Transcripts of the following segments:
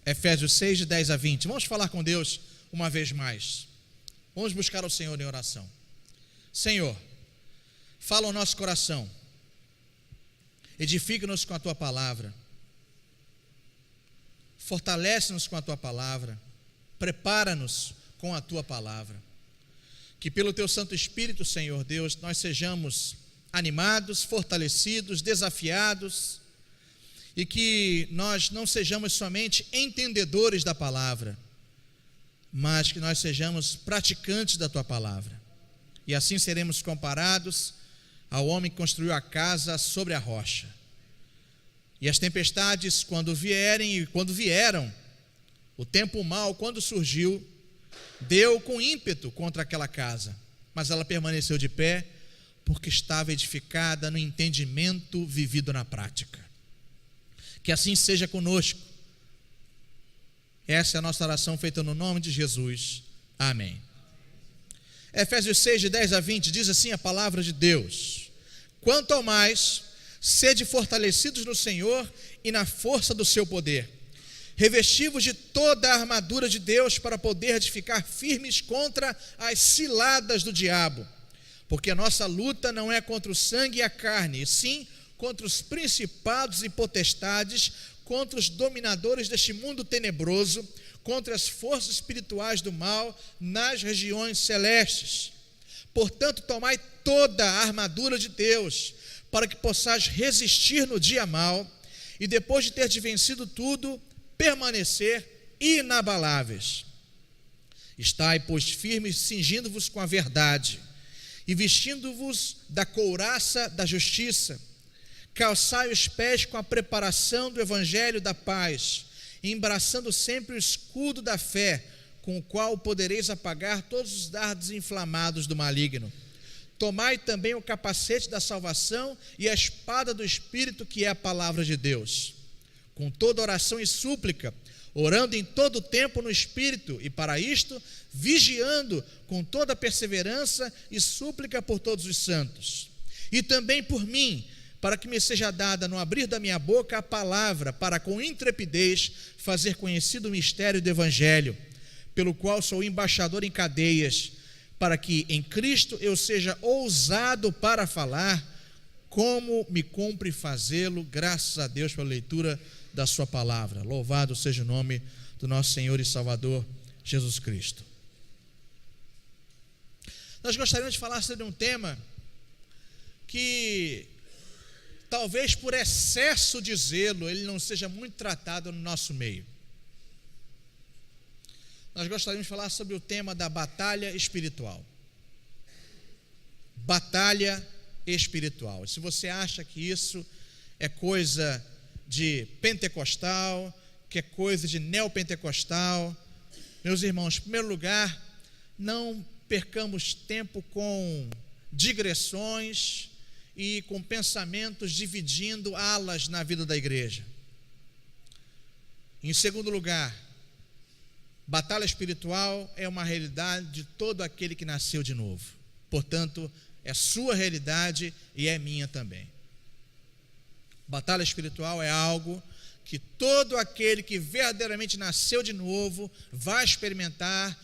Efésios 6, de 10 a 20. Vamos falar com Deus uma vez mais. Vamos buscar o Senhor em oração. Senhor, fala ao nosso coração. Edifica-nos com a Tua palavra. Fortalece-nos com a Tua palavra. Prepara-nos com a Tua palavra. Que pelo Teu Santo Espírito, Senhor Deus, nós sejamos animados, fortalecidos, desafiados, e que nós não sejamos somente entendedores da palavra, mas que nós sejamos praticantes da Tua palavra. E assim seremos comparados ao homem que construiu a casa sobre a rocha. E as tempestades, quando vierem e quando vieram, o tempo mau, quando surgiu, deu com ímpeto contra aquela casa, mas ela permaneceu de pé, porque estava edificada no entendimento vivido na prática. Que assim seja conosco. Essa é a nossa oração feita no nome de Jesus. Amém. Efésios 6, de 10 a 20, diz assim a palavra de Deus: quanto ao mais, sede fortalecidos no Senhor e na força do seu poder. Revesti-vos de toda a armadura de Deus para poder ficar firmes contra as ciladas do diabo. Porque a nossa luta não é contra o sangue e a carne, e sim contra os principados e potestades, contra os dominadores deste mundo tenebroso, contra as forças espirituais do mal nas regiões celestes. Portanto, tomai toda a armadura de Deus, para que possais resistir no dia mau, e depois de ter vencido tudo, permanecer inabaláveis. Estai, pois, firmes, cingindo-vos com a verdade, e vestindo-vos da couraça da justiça. Calçai os pés com a preparação do evangelho da paz, embraçando sempre o escudo da fé, com o qual podereis apagar todos os dardos inflamados do maligno. Tomai também o capacete da salvação e a espada do Espírito, que é a palavra de Deus. Com toda oração e súplica, orando em todo o tempo no Espírito, e para isto, vigiando com toda perseverança e súplica por todos os santos. E também por mim, para que me seja dada no abrir da minha boca a palavra, para com intrepidez fazer conhecido o mistério do Evangelho, pelo qual sou embaixador em cadeias, para que em Cristo eu seja ousado para falar, como me cumpre fazê-lo, graças a Deus pela leitura da sua palavra. Louvado seja o nome do nosso Senhor e Salvador Jesus Cristo. Nós gostaríamos de falar sobre um tema que, talvez por excesso de zelo, ele não seja muito tratado no nosso meio. Nós gostaríamos de falar sobre o tema da batalha espiritual. Batalha espiritual. Se você acha que isso é coisa de pentecostal, que é coisa de neopentecostal, meus irmãos, em primeiro lugar, não percamos tempo com digressões e com pensamentos dividindo alas na vida da igreja. Em segundo lugar, batalha espiritual é uma realidade de todo aquele que nasceu de novo. Portanto, é sua realidade e é minha também. Batalha espiritual é algo que todo aquele que verdadeiramente nasceu de novo vai experimentar,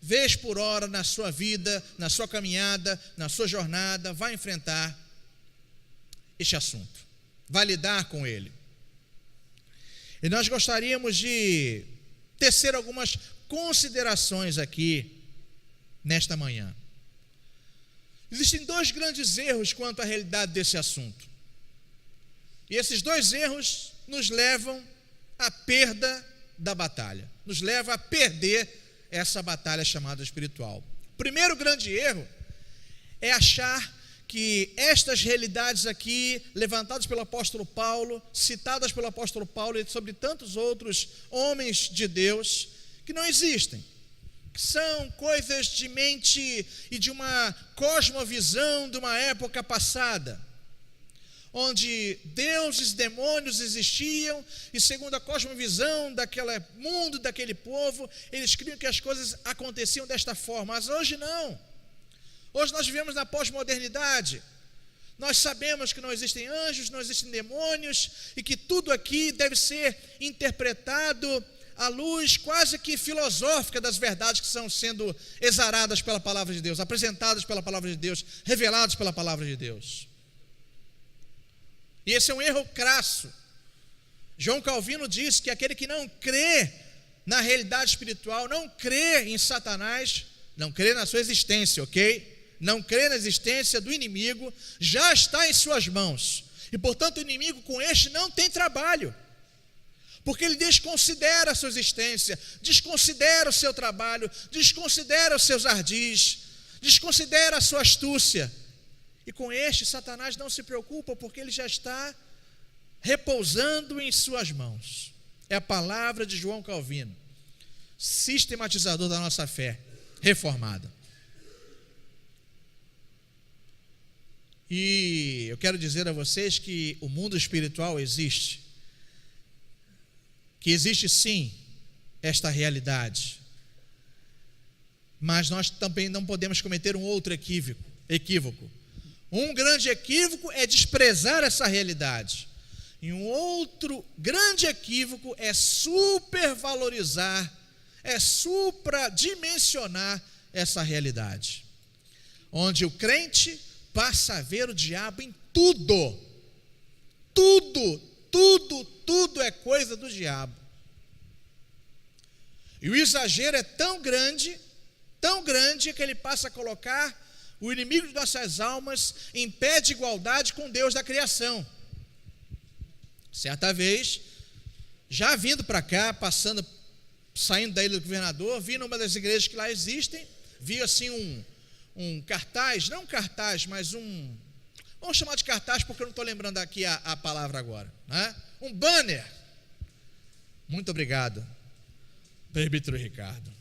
vez por hora na sua vida, na sua caminhada, na sua jornada, vai enfrentar este assunto, vai lidar com ele. E nós gostaríamos de tecer algumas considerações aqui nesta manhã. Existem dois grandes erros quanto à realidade desse assunto. E esses dois erros nos levam à perda da batalha, nos leva a perder essa batalha chamada espiritual. O primeiro grande erro é achar que estas realidades aqui, levantadas pelo apóstolo Paulo, citadas pelo apóstolo Paulo e sobre tantos outros homens de Deus, que não existem, que são coisas de mente e de uma cosmovisão de uma época passada, onde deuses e demônios existiam, e segundo a cosmovisão daquele mundo, daquele povo, eles criam que as coisas aconteciam desta forma, mas hoje não. Hoje nós vivemos na pós-modernidade, Nós sabemos que não existem anjos, não existem demônios, e que tudo aqui deve ser interpretado à luz quase que filosófica das verdades que estão sendo exaradas pela palavra de Deus, apresentadas pela palavra de Deus, reveladas pela palavra de Deus. E esse é um erro crasso. João Calvino diz que aquele que não crê na realidade espiritual, não crê em Satanás, não crê na sua existência, ok? Não crê na existência do inimigo, já está em suas mãos. E portanto o inimigo com este não tem trabalho, porque ele desconsidera a sua existência, desconsidera o seu trabalho, desconsidera os seus ardis, desconsidera a sua astúcia. E com este Satanás não se preocupa, porque ele já está repousando em suas mãos. É a palavra de João Calvino, sistematizador da nossa fé reformada. E eu quero dizer a vocês que o mundo espiritual existe, que existe sim esta realidade, mas nós também não podemos cometer um outro equívoco. Um grande equívoco é desprezar essa realidade, e um outro grande equívoco é supervalorizar, é supradimensionar essa realidade, onde o crente passa a ver o diabo em tudo. Tudo é coisa do diabo. E o exagero é tão grande, que ele passa a colocar o inimigo de nossas almas em pé de igualdade com Deus da criação. Certa vez, já vindo para cá, saindo da Ilha do Governador, vi numa das igrejas que lá existem, vi assim um cartaz, não um cartaz, mas vamos chamar de cartaz porque eu não estou lembrando aqui a palavra agora, né? Um banner. Muito obrigado, presbítero Ricardo.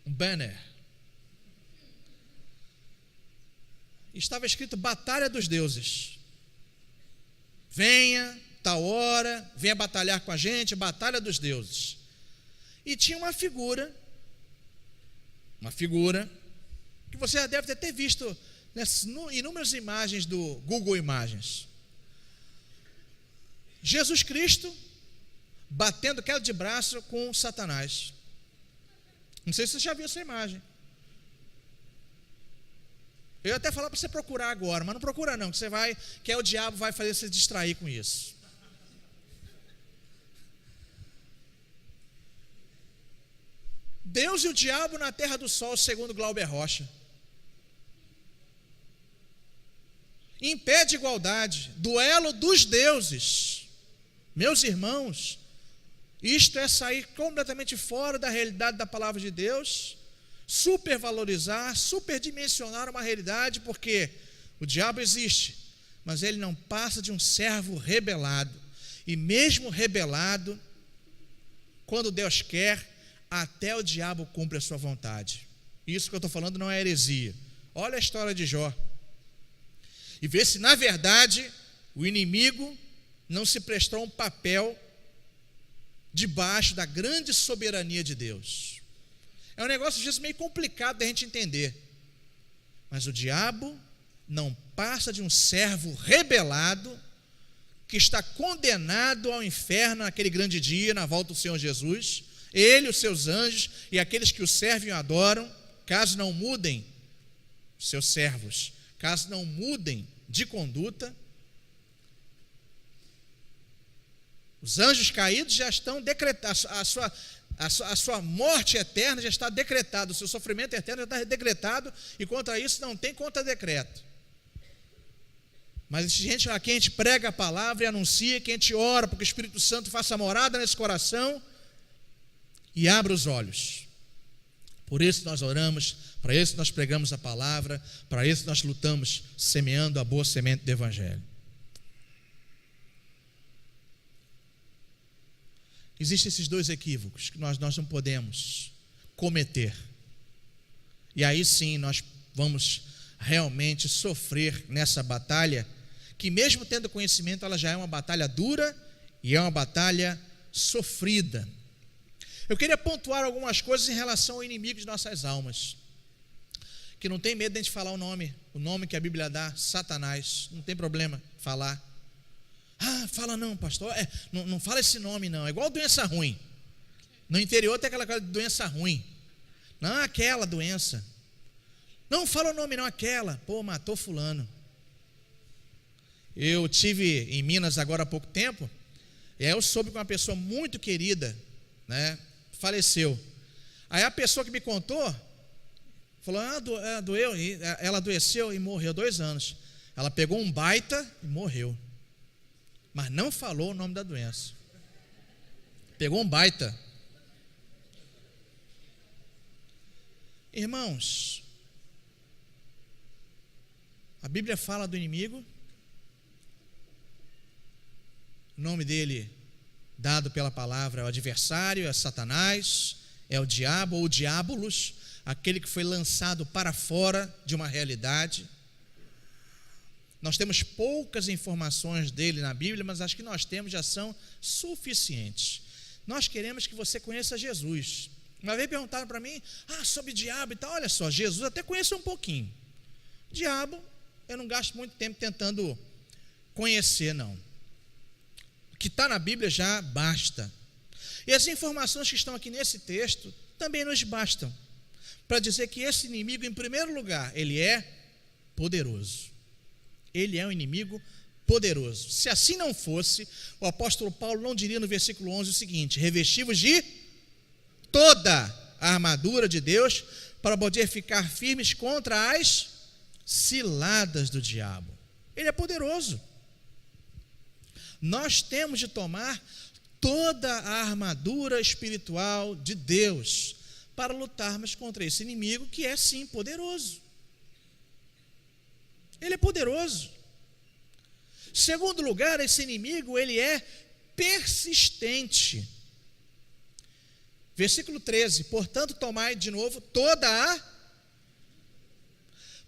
Um banner. Estava escrito Batalha dos Deuses. Venha, tal hora, venha batalhar com a gente, Batalha dos Deuses. E tinha uma figura que você já deve ter visto inúmeras imagens do Google Imagens. Jesus Cristo batendo queda de braço com Satanás. Não sei se você já viu essa imagem. Eu ia até falar para você procurar agora, mas não procura não, que o diabo vai fazer você distrair com isso. Deus e o diabo na terra do sol, segundo Glauber Rocha. Em pé de igualdade, duelo dos deuses. Meus irmãos, isto é sair completamente fora da realidade da palavra de Deus, supervalorizar, superdimensionar uma realidade, porque o diabo existe, mas ele não passa de um servo rebelado, e mesmo rebelado, quando Deus quer, até o diabo cumpre a sua vontade. Isso que eu estou falando não é heresia. Olha a história de Jó, e vê se na verdade o inimigo não se prestou um papel debaixo da grande soberania de Deus. É um negócio às vezes meio complicado da gente entender, mas o diabo não passa de um servo rebelado que está condenado ao inferno naquele grande dia, na volta do Senhor Jesus. Ele, os seus anjos e aqueles que o servem e o adoram, caso não mudem, seus servos, caso não mudem de conduta, os anjos caídos já estão decretados, a sua morte eterna já está decretada, o seu sofrimento eterno já está decretado, e contra isso não tem contra-decreto. Mas gente a quem a gente prega a palavra e anuncia, que a gente ora para que o Espírito Santo faça morada nesse coração e abra os olhos. Por isso nós oramos, para isso nós pregamos a palavra, para isso nós lutamos, semeando a boa semente do Evangelho. Existem esses dois equívocos que nós não podemos cometer. E aí sim nós vamos realmente sofrer nessa batalha, que mesmo tendo conhecimento, ela já é uma batalha dura e é uma batalha sofrida. Eu queria pontuar algumas coisas em relação ao inimigo de nossas almas, que não tem medo de a gente falar o nome que a Bíblia dá, Satanás, não tem problema falar. Ah, fala não, pastor, não fala esse nome não, é igual doença ruim. No interior tem aquela coisa de doença ruim. Não, aquela doença. Não fala o nome não, aquela. Pô, matou fulano. Eu tive em Minas agora há pouco tempo, e aí eu soube que uma pessoa muito querida, né, faleceu. Aí a pessoa que me contou, falou, doeu, ela adoeceu e morreu 2 anos. Ela pegou um baita e morreu. Mas não falou o nome da doença. Pegou um baita. Irmãos, a Bíblia fala do inimigo, o nome dele dado pela palavra é o adversário, é Satanás, é o diabo ou diabolos, aquele que foi lançado para fora de uma realidade. Nós temos poucas informações dele na Bíblia, mas as que nós temos já são suficientes. Nós queremos que você conheça Jesus. Uma vez perguntaram para mim, sobre diabo e tal. Olha só, Jesus até conheço um pouquinho. Diabo, eu não gasto muito tempo tentando conhecer, não. O que está na Bíblia já basta. E as informações que estão aqui nesse texto também nos bastam para dizer que esse inimigo, em primeiro lugar, ele é poderoso. Ele é um inimigo poderoso. Se assim não fosse, o apóstolo Paulo não diria no versículo 11 o seguinte: revestivos de toda a armadura de Deus para poder ficar firmes contra as ciladas do diabo. Ele é poderoso. Nós temos de tomar toda a armadura espiritual de Deus para lutarmos contra esse inimigo que é sim poderoso. Ele é poderoso. Segundo lugar, esse inimigo, ele é persistente. Versículo 13, portanto, tomai de novo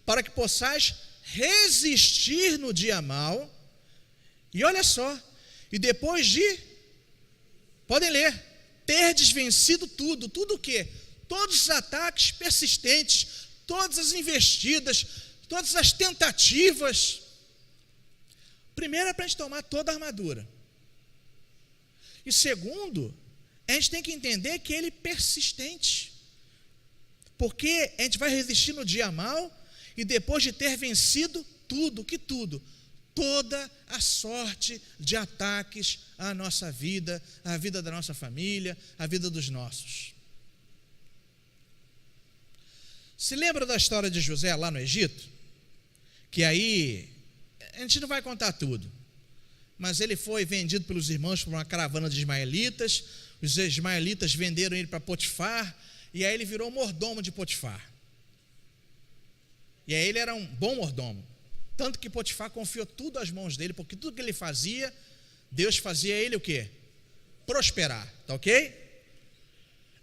para que possais resistir no dia mau, e olha só, e depois podem ler, terdes vencido tudo o quê? Todos os ataques persistentes, todas as investidas, todas as tentativas. Primeiro é para a gente tomar toda a armadura. E segundo, a gente tem que entender que ele é persistente. Porque a gente vai resistir no dia mau e depois de ter vencido tudo, toda a sorte de ataques à nossa vida, à vida da nossa família, à vida dos nossos. Se lembra da história de José lá no Egito? Que aí, a gente não vai contar tudo, mas ele foi vendido pelos irmãos por uma caravana de ismaelitas. Os ismaelitas venderam ele para Potifar, e aí ele virou mordomo de Potifar. E aí ele era um bom mordomo, tanto que Potifar confiou tudo às mãos dele, porque tudo que ele fazia, Deus fazia ele o quê? Prosperar, tá ok?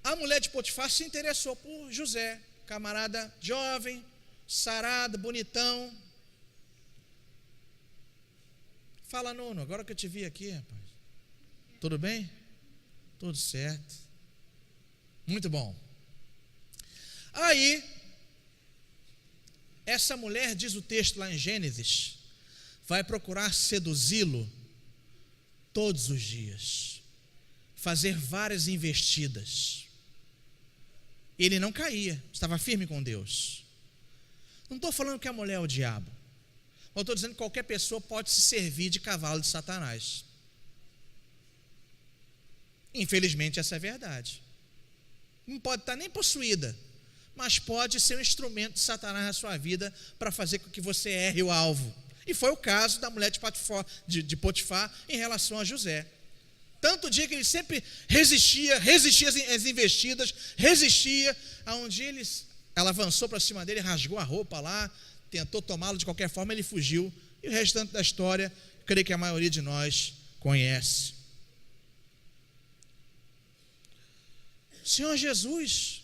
A mulher de Potifar se interessou por José, camarada jovem, sarado, bonitão. Fala, Nuno, agora que eu te vi aqui, rapaz, tudo bem? Tudo certo. Muito bom. Aí, essa mulher, diz o texto lá em Gênesis, vai procurar seduzi-lo todos os dias, fazer várias investidas. Ele não caía, estava firme com Deus. Não estou falando que a mulher é o diabo. Eu estou dizendo que qualquer pessoa pode se servir de cavalo de Satanás. Infelizmente, essa é a verdade. Não pode estar nem possuída, mas pode ser um instrumento de Satanás na sua vida para fazer com que você erre o alvo. E foi o caso da mulher de Potifar em relação a José. Tanto dia que ele sempre resistia às investidas, resistia, aonde ela avançou para cima dele, rasgou a roupa lá, tentou tomá-lo de qualquer forma, ele fugiu. E o restante da história, creio que a maioria de nós conhece. Senhor Jesus.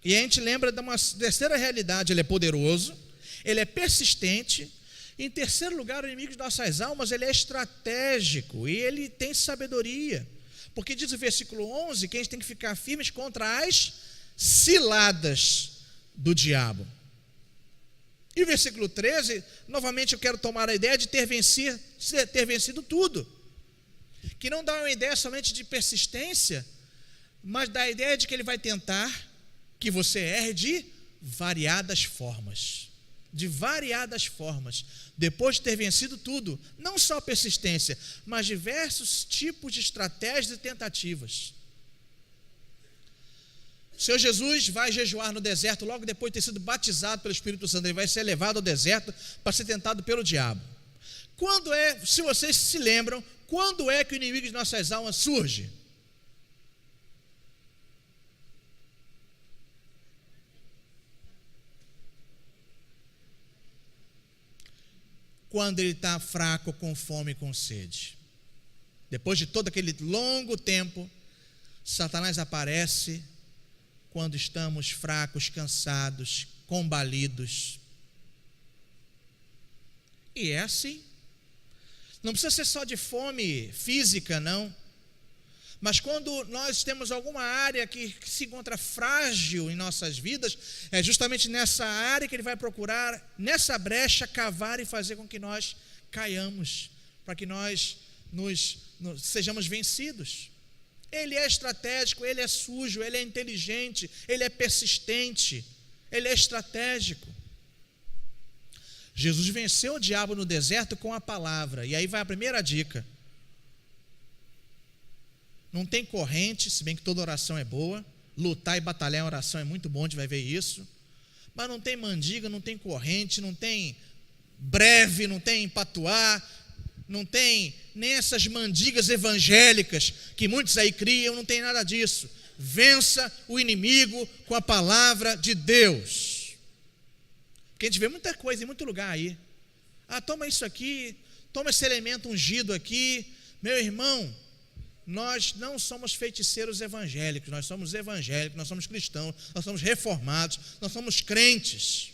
E a gente lembra de uma terceira realidade: ele é poderoso, ele é persistente. Em terceiro lugar, o inimigo de nossas almas, ele é estratégico e ele tem sabedoria, porque diz o versículo 11 que a gente tem que ficar firmes contra as ciladas do diabo. E o versículo 13, novamente eu quero tomar a ideia de ter vencido tudo, que não dá uma ideia somente de persistência, mas dá a ideia de que ele vai tentar que você erre de variadas formas. De variadas formas. Depois de ter vencido tudo, não só a persistência, mas diversos tipos de estratégias e tentativas. O Senhor Jesus vai jejuar no deserto logo depois de ter sido batizado pelo Espírito Santo. Ele vai ser levado ao deserto para ser tentado pelo diabo. Quando é, se vocês se lembram, quando é que o inimigo de nossas almas surge? Quando ele está fraco, com fome e com sede. Depois de todo aquele longo tempo, Satanás aparece quando estamos fracos, cansados, combalidos. E é assim. Não precisa ser só de fome física, não. Mas quando nós temos alguma área que se encontra frágil em nossas vidas, é justamente nessa área que ele vai procurar, nessa brecha, cavar e fazer com que nós caiamos, para que nós sejamos vencidos. Ele é estratégico, ele é sujo, ele é inteligente, ele é persistente, ele é estratégico. Jesus venceu o diabo no deserto com a palavra, e aí vai a primeira dica. Não tem corrente, se bem que toda oração é boa, lutar e batalhar em oração é muito bom, a gente vai ver isso, mas não tem mandiga, não tem corrente, não tem breve, não tem patuá, não tem nem essas mandigas evangélicas que muitos aí criam, não tem nada disso. Vença o inimigo com a palavra de Deus. Porque a gente vê muita coisa em muito lugar aí. Ah, toma isso aqui, toma esse elemento ungido aqui. Meu irmão, nós não somos feiticeiros evangélicos, nós somos evangélicos, nós somos cristãos, nós somos reformados, nós somos crentes.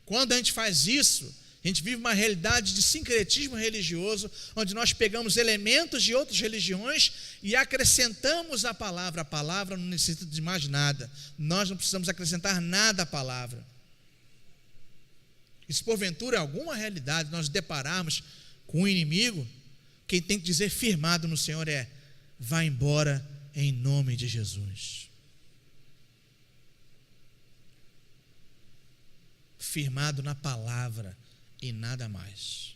Quando a gente faz isso, a gente vive uma realidade de sincretismo religioso, onde nós pegamos elementos de outras religiões e acrescentamos a palavra. A palavra não necessita de mais nada. Nós não precisamos acrescentar nada à palavra. E se porventura alguma realidade nós depararmos com o inimigo, quem tem que dizer firmado no Senhor é: vá embora em nome de Jesus. Firmado na palavra e nada mais.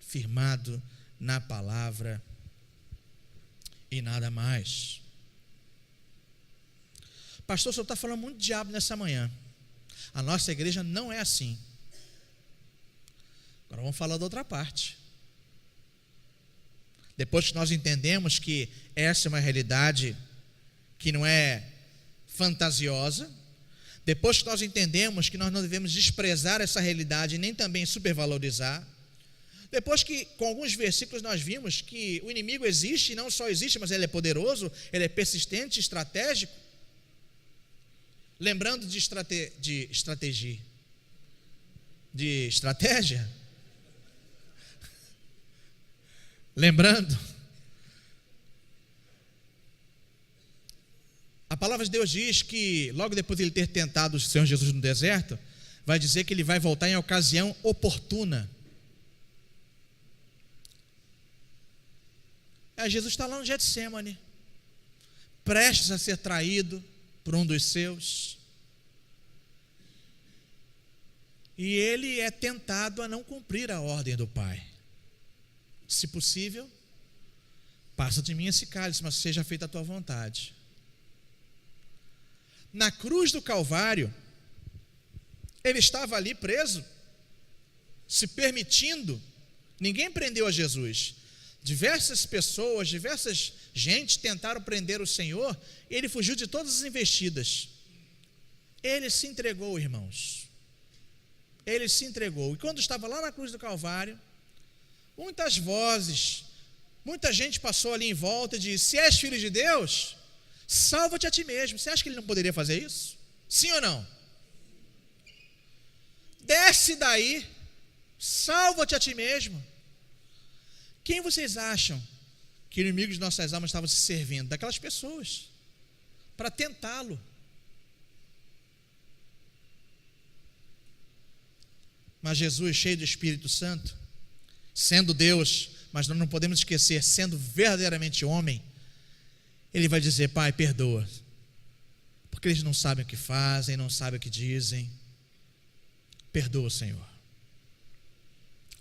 Firmado na palavra e nada mais. Pastor, o senhor está falando muito de diabo nessa manhã. A nossa igreja não é assim. Agora vamos falar da outra parte. Depois que nós entendemos que essa é uma realidade que não é fantasiosa, depois que nós entendemos que nós não devemos desprezar essa realidade nem também supervalorizar, depois que com alguns versículos nós vimos que o inimigo existe, e não só existe, mas ele é poderoso, ele é persistente, estratégico, lembrando de estratégia, lembrando, a palavra de Deus diz que logo depois de ele ter tentado o Senhor Jesus no deserto, vai dizer que ele vai voltar em ocasião oportuna. Jesus está lá no Getsemane, prestes a ser traído por um dos seus, e ele é tentado a não cumprir a ordem do Pai. Se possível, passa de mim esse cálice, mas seja feita a tua vontade. Na cruz do Calvário, ele estava ali preso, se permitindo. Ninguém prendeu a Jesus. Diversas pessoas, diversas gente tentaram prender o Senhor, e ele fugiu de todas as investidas. Ele se entregou, irmãos. Ele se entregou. E quando estava lá na cruz do Calvário, muitas vozes, muita gente passou ali em volta e disse: se és filho de Deus, salva-te a ti mesmo. Você acha que ele não poderia fazer isso? Sim ou não? Desce daí, salva-te a ti mesmo. Quem vocês acham que o inimigo de nossas almas estava se servindo? Daquelas pessoas. para tentá-lo. Mas Jesus, cheio do Espírito Santo, sendo Deus, mas nós não podemos esquecer, sendo verdadeiramente homem, ele vai dizer: Pai, perdoa, porque eles não sabem o que fazem, não sabem o que dizem. Perdoa, Senhor.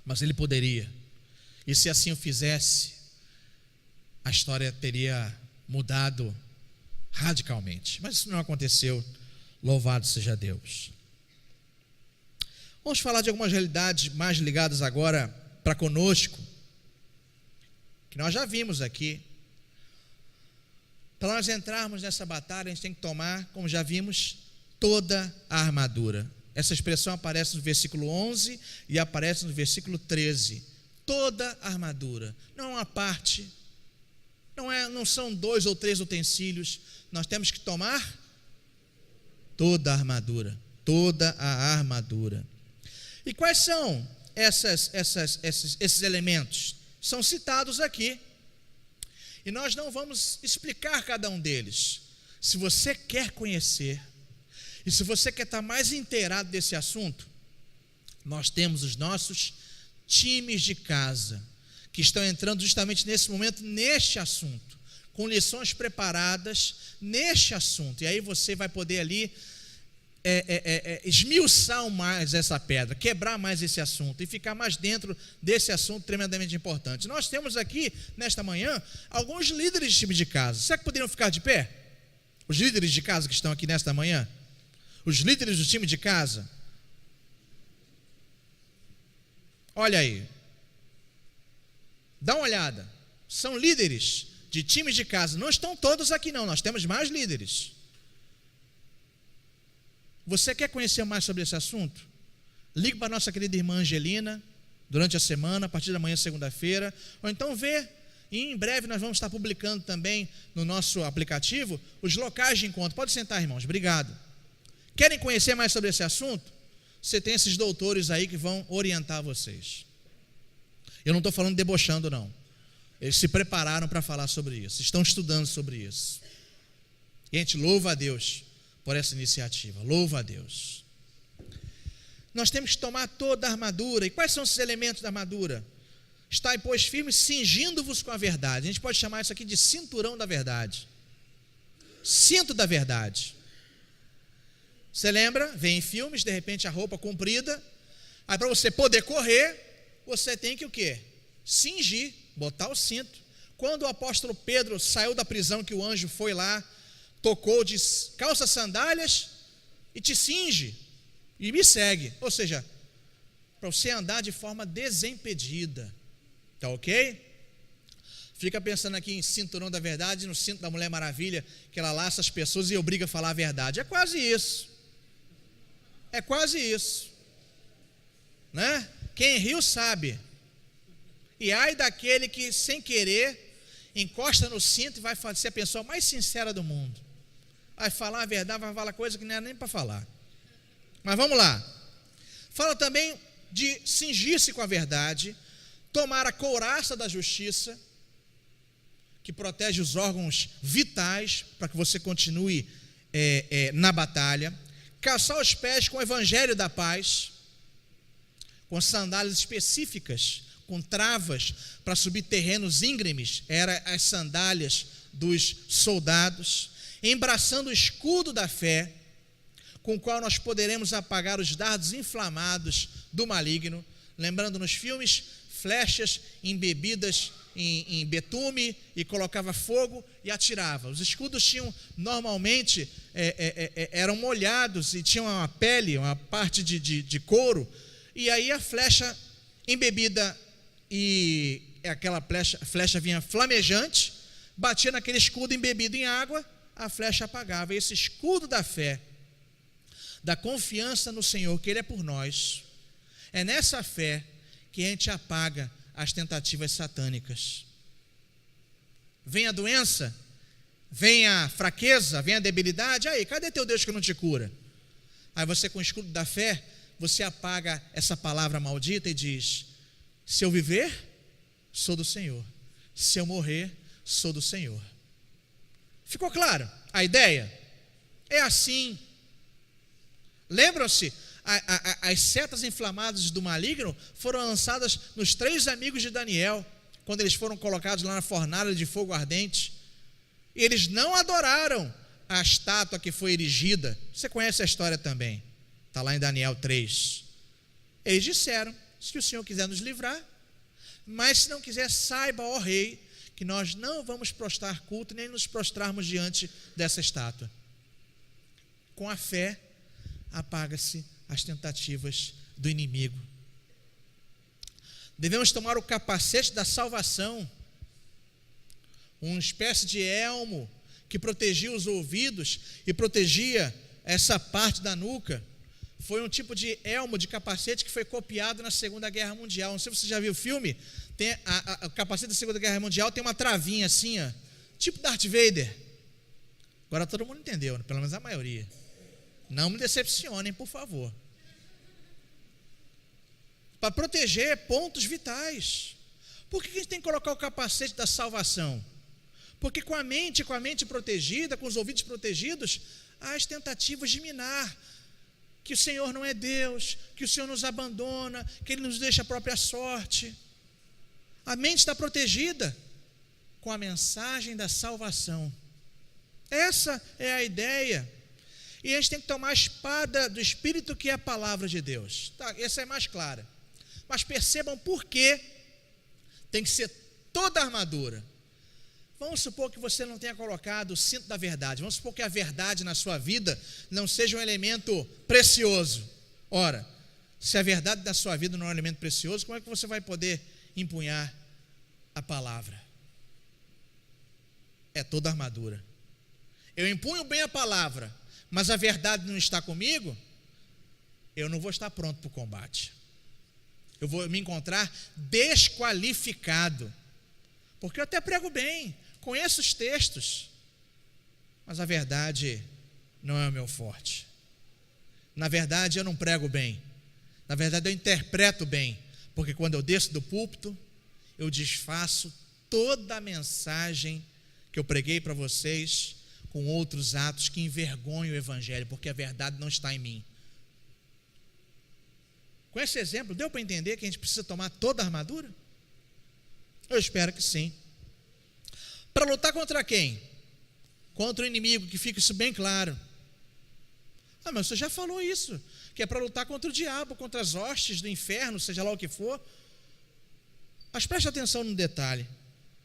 Mas ele poderia, e se assim o fizesse, a história teria mudado radicalmente, mas isso não aconteceu. Louvado seja Deus. Vamos falar de algumas realidades mais ligadas agora para conosco, que nós já vimos aqui. Para nós entrarmos nessa batalha, a gente tem que tomar, como já vimos, toda a armadura. Essa expressão aparece no versículo 11 e aparece no versículo 13. Toda a armadura, não é uma parte, não são 2 ou 3 utensílios. Nós temos que tomar toda a armadura, toda a armadura. E quais são esses elementos? São citados aqui. E nós não vamos explicar cada um deles. Se você quer conhecer, e se você quer estar mais inteirado desse assunto, nós temos os nossos times de casa, que estão entrando justamente nesse momento, neste assunto, com lições preparadas neste assunto. E aí você vai poder ali esmiuçar mais essa pedra, quebrar mais esse assunto e ficar mais dentro desse assunto tremendamente importante. Nós temos aqui, nesta manhã, alguns líderes de time de casa. Será que poderiam ficar de pé? Os líderes de casa que estão aqui nesta manhã? Os líderes do time de casa? Olha aí. Dá uma olhada. São líderes de times de casa. Não estão todos aqui não, nós temos mais líderes. Você quer conhecer mais sobre esse assunto? Ligue para a nossa querida irmã Angelina, durante a semana, a partir da manhã, segunda-feira, ou então vê, e em breve nós vamos estar publicando também no nosso aplicativo, os locais de encontro. Pode sentar, irmãos, obrigado. Querem conhecer mais sobre esse assunto? Você tem esses doutores aí que vão orientar vocês. Eu não estou falando debochando não, eles se prepararam para falar sobre isso, estão estudando sobre isso, e a gente louva a Deus por essa iniciativa, louva a Deus. Nós temos que tomar toda a armadura. E quais são esses elementos da armadura? Estai, pois, firmes, cingindo-vos com a verdade. A gente pode chamar isso aqui de cinturão da verdade, cinto da verdade. Você lembra? Vem em filmes, de repente a roupa comprida, aí para você poder correr, você tem que o quê? Cingir, botar o cinto. Quando o apóstolo Pedro saiu da prisão, que o anjo foi lá, tocou, diz: calça sandálias e te cinge e me segue. Ou seja, para você andar de forma desimpedida, tá ok? Fica pensando aqui em cinturão da verdade, no cinto da Mulher Maravilha, que ela laça as pessoas e obriga a falar a verdade. É quase isso, né? Quem riu sabe. E ai daquele que sem querer encosta no cinto e vai ser a pessoa mais sincera do mundo. Vai falar a verdade, vai falar coisa que não é nem para falar. Mas vamos lá. Fala também de cingir-se com a verdade, tomar a couraça da justiça, que protege os órgãos vitais para que você continue na batalha, calçar os pés com o evangelho da paz, com sandálias específicas, com travas para subir terrenos íngremes, eram as sandálias dos soldados, embraçando o escudo da fé, com o qual nós poderemos apagar os dardos inflamados do maligno. Lembrando nos filmes, flechas embebidas em betume e colocava fogo e atirava. Os escudos tinham normalmente eram molhados e tinham uma pele, uma parte de couro, e aí a flecha embebida e aquela flecha vinha flamejante, batia naquele escudo embebido em água, a flecha apagava. Esse escudo da fé, da confiança no Senhor, que Ele é por nós, é nessa fé que a gente apaga as tentativas satânicas. Vem a doença, vem a fraqueza, vem a debilidade, aí, cadê teu Deus que não te cura? Aí você, com o escudo da fé, você apaga essa palavra maldita e diz: se eu viver, sou do Senhor, se eu morrer, sou do Senhor. Ficou claro a ideia? É assim. Lembram-se? As setas inflamadas do maligno foram lançadas nos 3 amigos de Daniel, quando eles foram colocados lá na fornalha de fogo ardente. E eles não adoraram a estátua que foi erigida. Você conhece a história também, está lá em Daniel 3. Eles disseram: se o Senhor quiser nos livrar, mas se não quiser, saiba, ó rei, que nós não vamos prostrar culto, nem nos prostrarmos diante dessa estátua. Com a fé, apaga-se as tentativas do inimigo. Devemos tomar o capacete da salvação, uma espécie de elmo que protegia os ouvidos e protegia essa parte da nuca. Foi um tipo de elmo, de capacete que foi copiado na Segunda Guerra Mundial. Não sei se você já viu o filme, tem o capacete da Segunda Guerra Mundial tem uma travinha assim, ó, tipo Darth Vader. Agora todo mundo entendeu, né? Pelo menos a maioria. Não me decepcionem, por favor. Para proteger pontos vitais. Por que a gente tem que colocar o capacete da salvação? Porque com a mente protegida, com os ouvidos protegidos, há as tentativas de minar que o Senhor não é Deus, que o Senhor nos abandona, que Ele nos deixa a própria sorte. A mente está protegida com a mensagem da salvação. Essa é a ideia. E a gente tem que tomar a espada do Espírito, que é a palavra de Deus. Tá, essa é mais clara. Mas percebam por que tem que ser toda a armadura. Vamos supor que você não tenha colocado o cinto da verdade. Vamos supor que a verdade na sua vida não seja um elemento precioso. Ora, se a verdade da sua vida não é um elemento precioso, como é que você vai poder empunhar a palavra? É toda a armadura. Eu empunho bem a palavra, mas a verdade não está comigo, eu não vou estar pronto para o combate. Eu vou me encontrar desqualificado. Porque eu até prego bem, conheço os textos, mas a verdade não é o meu forte. Na verdade, eu não prego bem. Na verdade, eu interpreto bem. Porque quando eu desço do púlpito, eu desfaço toda a mensagem que eu preguei para vocês com outros atos que envergonham o Evangelho, porque a verdade não está em mim. Com esse exemplo, deu para entender que a gente precisa tomar toda a armadura? Eu espero que sim. Para lutar contra quem? Contra o inimigo, que fica isso bem claro. Ah, mas você já falou isso, que é para lutar contra o diabo, contra as hostes do inferno, seja lá o que for. Mas preste atenção no detalhe.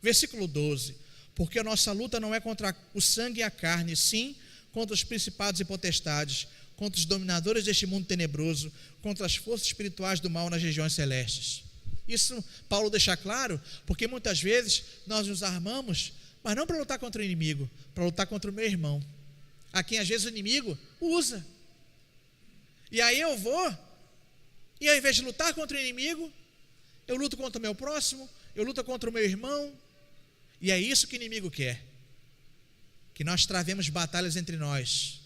Versículo 12. Porque a nossa luta não é contra o sangue e a carne, sim contra os principados e potestades, contra os dominadores deste mundo tenebroso, contra as forças espirituais do mal nas regiões celestes. Isso Paulo deixa claro, porque muitas vezes nós nos armamos, mas não para lutar contra o inimigo, para lutar contra o meu irmão, a quem às vezes o inimigo usa. E aí eu vou, e ao invés de lutar contra o inimigo, eu luto contra o meu próximo, eu luto contra o meu irmão. E é isso que o inimigo quer, que nós travemos batalhas entre nós,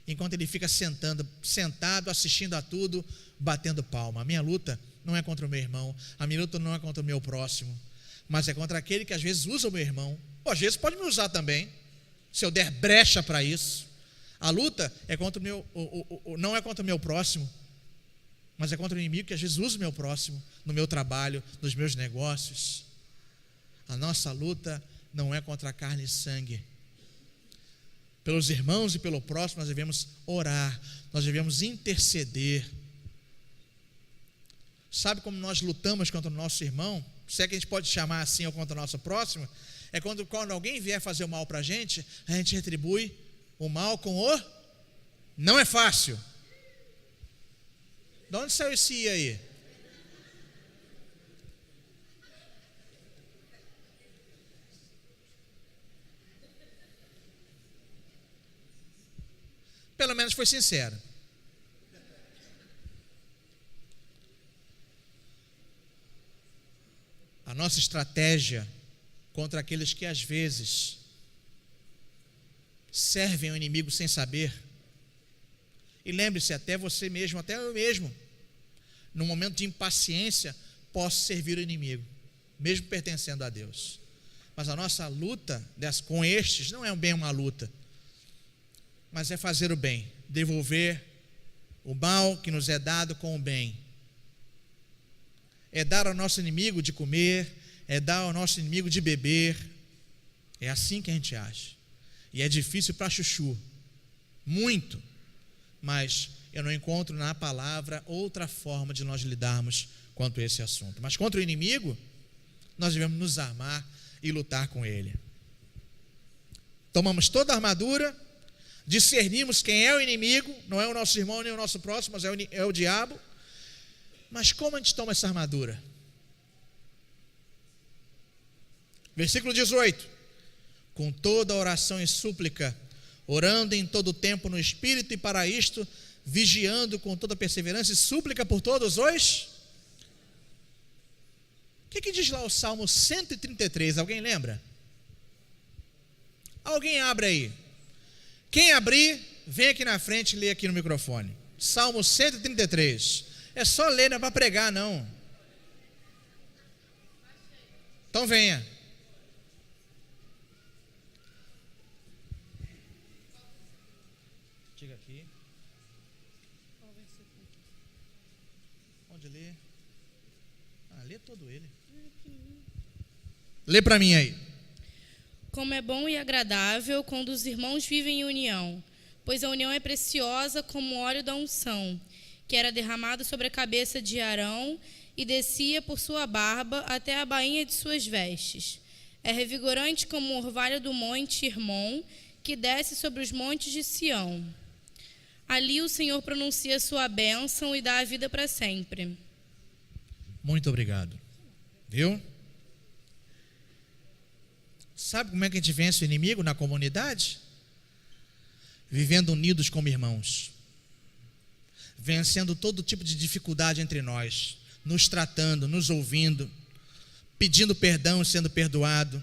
enquanto ele fica sentado, assistindo a tudo, batendo palma. A minha luta não é contra o meu irmão, a minha luta não é contra o meu próximo, mas é contra aquele que às vezes usa o meu irmão, ou às vezes pode me usar também, se eu der brecha para isso. A luta é contra o meu, não é contra o meu próximo, mas é contra o inimigo que às vezes usa o meu próximo, no meu trabalho, nos meus negócios. A nossa luta não é contra a carne e sangue. Pelos irmãos e pelo próximo nós devemos orar, nós devemos interceder. Sabe como nós lutamos contra o nosso irmão? Se é que a gente pode chamar assim, ou contra o nosso próximo, é quando alguém vier fazer o mal para a gente retribui o mal com o... Não é fácil. De onde saiu esse I aí? Pelo menos foi sincero. A nossa estratégia contra aqueles que às vezes servem ao inimigo sem saber. E lembre-se, até você mesmo, até eu mesmo, no momento de impaciência, posso servir o inimigo, mesmo pertencendo a Deus. Mas a nossa luta com estes não é bem uma luta, mas é fazer o bem, devolver o mal que nos é dado com o bem. É dar ao nosso inimigo de comer, é dar ao nosso inimigo de beber. É assim que a gente age. E é difícil para chuchu, muito, mas eu não encontro na palavra outra forma de nós lidarmos quanto a esse assunto. Mas contra o inimigo, nós devemos nos armar e lutar com ele. Tomamos toda a armadura, discernimos quem é o inimigo, não é o nosso irmão nem o nosso próximo, mas é o diabo. Mas como a gente toma essa armadura? Versículo 18: com toda oração e súplica, orando em todo o tempo no Espírito, e para isto, vigiando com toda perseverança e súplica por todos os... O que diz lá o Salmo 133? Alguém lembra? Alguém abre aí. Quem abrir, vem aqui na frente e lê aqui no microfone. Salmo 133. É só ler, não é para pregar, não. Então venha. Diga aqui. Onde lê? Lê todo ele. Lê para mim aí. Como é bom e agradável quando os irmãos vivem em união, pois a união é preciosa como o óleo da unção, que era derramado sobre a cabeça de Arão e descia por sua barba até a bainha de suas vestes. É revigorante como o orvalho do monte Hermon, que desce sobre os montes de Sião. Ali o Senhor pronuncia sua bênção e dá a vida para sempre. Muito obrigado. Viu? Sabe como é que a gente vence o inimigo na comunidade? Vivendo unidos como irmãos, vencendo todo tipo de dificuldade entre nós, nos tratando, nos ouvindo, pedindo perdão e sendo perdoado,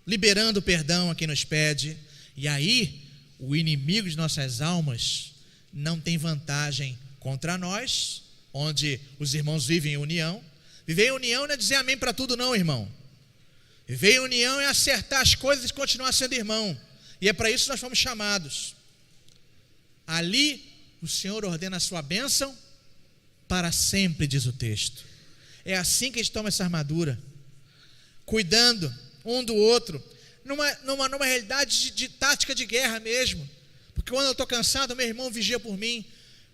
liberando perdão a quem nos pede. E aí, o inimigo de nossas almas não tem vantagem contra nós, onde os irmãos vivem em união. Viver em união não é dizer amém para tudo não, irmão. Viver em união é acertar as coisas e continuar sendo irmão. E é para isso que nós fomos chamados. Ali, o Senhor ordena a sua bênção para sempre, diz o texto. É assim que a gente toma essa armadura, cuidando um do outro, numa realidade de tática de guerra mesmo. Porque quando eu estou cansado, meu irmão vigia por mim.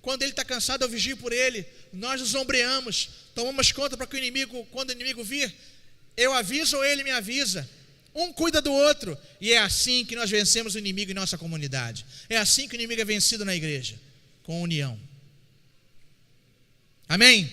Quando ele está cansado, eu vigio por ele. Nós nos ombreamos, tomamos conta para que o inimigo, quando o inimigo vir, eu aviso ou ele me avisa. Um cuida do outro. E é assim que nós vencemos o inimigo em nossa comunidade. É assim que o inimigo é vencido na igreja, com união. Amém?